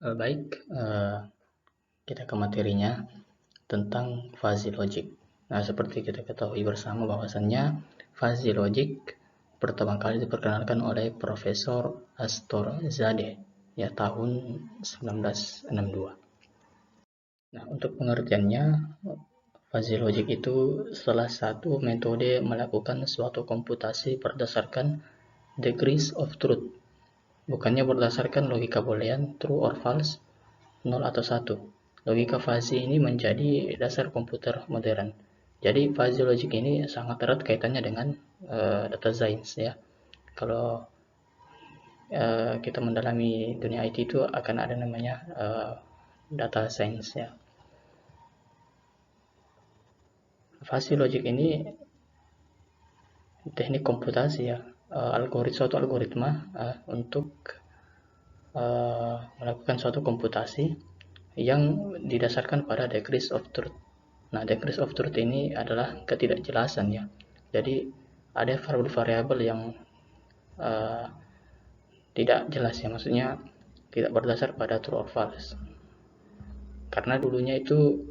Baik, kita ke materinya tentang fuzzy logic. Nah, seperti kita ketahui bersama bahwasannya fuzzy logic pertama kali diperkenalkan oleh Profesor Astorzadeh ya tahun 1962. Nah, untuk pengertiannya, fuzzy logic itu salah satu metode melakukan suatu komputasi berdasarkan degrees of truth, bukannya berdasarkan logika boolean true or false, 0 atau 1. Logika fuzzy ini menjadi dasar komputer modern. Jadi fuzzy logic ini sangat erat kaitannya dengan data science ya. Kalau kita mendalami dunia IT itu akan ada namanya data science ya. Fuzzy logic ini teknik komputasi ya, suatu algoritma untuk melakukan suatu komputasi yang didasarkan pada degrees of truth. Nah, degrees of truth ini adalah ketidakjelasan ya. Jadi ada variabel-variabel yang uh, tidak jelas ya, maksudnya tidak berdasar pada true or false. Karena dulunya itu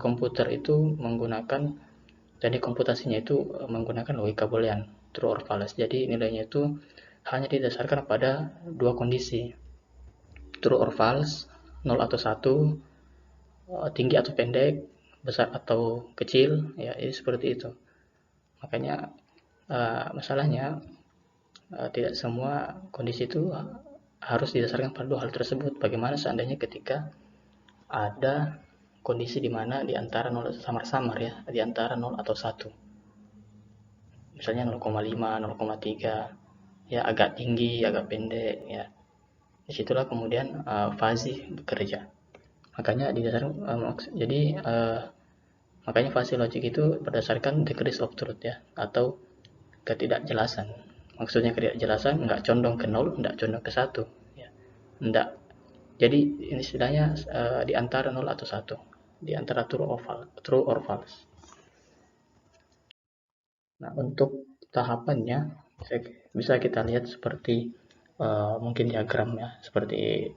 komputer itu menggunakan teknik komputasinya itu menggunakan logika boolean true or false. Jadi nilainya itu hanya didasarkan pada dua kondisi, true or false, 0 atau 1, tinggi atau pendek, besar atau kecil ya, seperti itu. Makanya masalahnya tidak semua kondisi itu harus didasarkan pada dua hal tersebut. Bagaimana seandainya ketika ada kondisi di mana di antara 0 samar-samar ya, di antara 0 atau 1. Misalnya 0,5, 0,3 ya, agak tinggi, agak pendek ya. Disitulah kemudian fuzzy bekerja. Makanya makanya fuzzy logic itu berdasarkan degrees of truth ya, atau ketidakjelasan. Maksudnya ketidakjelasan nggak condong ke 0, nggak condong ke 1 ya. Nggak. Jadi ini istilahnya di antara 0 atau 1, di antara true or false. Nah, untuk tahapannya bisa kita lihat seperti mungkin diagram ya, seperti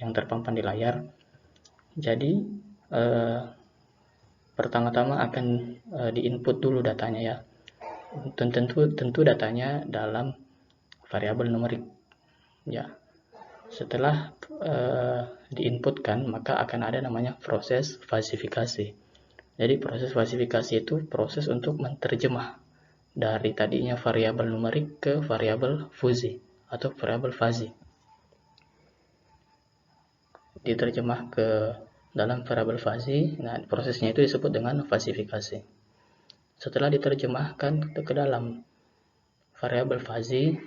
yang terpampang di layar. Jadi pertama-tama akan diinput dulu datanya ya. Tentu datanya dalam variabel numerik ya. Setelah diinputkan, maka akan ada namanya proses falsifikasi. Jadi proses falsifikasi itu proses untuk menerjemah dari tadinya variabel numerik ke variabel fuzzy atau variabel fuzzy. Diterjemah ke dalam variabel fuzzy, nah prosesnya itu disebut dengan falsifikasi. Setelah diterjemahkan ke dalam variabel fuzzy,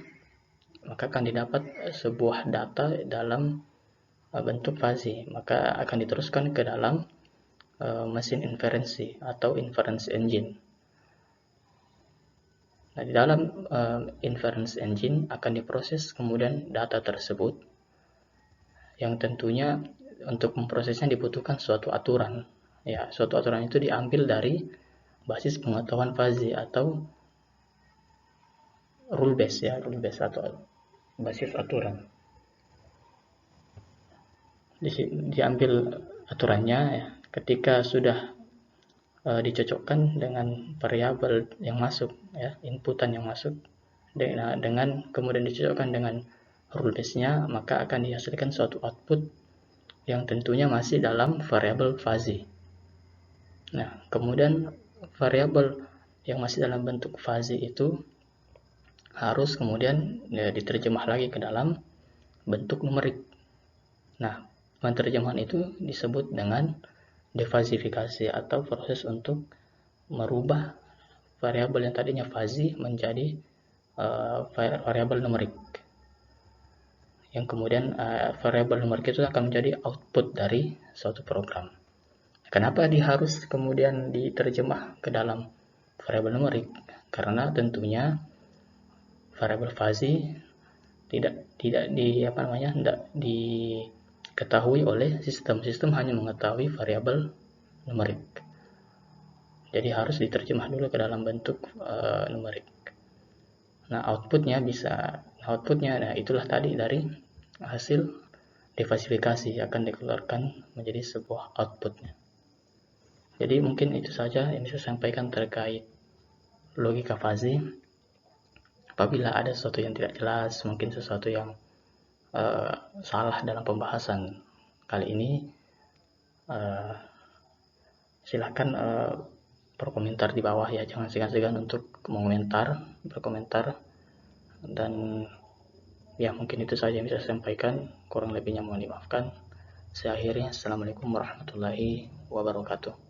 maka akan didapat sebuah data dalam bentuk fuzzy, maka akan diteruskan ke dalam mesin inferensi atau inference engine. Nah, di dalam inference engine akan diproses kemudian data tersebut, yang tentunya untuk memprosesnya dibutuhkan suatu aturan. Ya, suatu aturan itu diambil dari basis pengetahuan fuzzy atau rule base ya, rule base atau basis aturan. Diambil aturannya ya, ketika sudah dicocokkan dengan variabel yang masuk ya, inputan yang masuk dengan kemudian dicocokkan dengan rule base-nya, maka akan dihasilkan suatu output yang tentunya masih dalam variabel fuzzy. Nah, kemudian variabel yang masih dalam bentuk fuzzy itu harus kemudian ya, diterjemah lagi ke dalam bentuk numerik. Nah, penerjemahan itu disebut dengan defalsifikasi atau proses untuk merubah variabel yang tadinya fuzzy menjadi variabel numerik. Yang kemudian variabel numerik itu akan menjadi output dari suatu program. Kenapa harus kemudian diterjemah ke dalam variabel numerik? Karena tentunya variabel fuzzy tidak diketahui oleh sistem hanya mengetahui variabel numerik. Jadi harus diterjemah dulu ke dalam bentuk numerik. Nah, outputnya itulah tadi dari hasil difasifikasi, akan dikeluarkan menjadi sebuah outputnya. Jadi mungkin itu saja yang bisa saya sampaikan terkait logika fuzzy. Apabila ada sesuatu yang tidak jelas, mungkin sesuatu yang salah dalam pembahasan kali ini, silahkan berkomentar di bawah ya, jangan segan-segan untuk berkomentar, dan ya mungkin itu saja yang bisa saya sampaikan, kurang lebihnya mohon dimaafkan. Saya akhiri, assalamualaikum warahmatullahi wabarakatuh.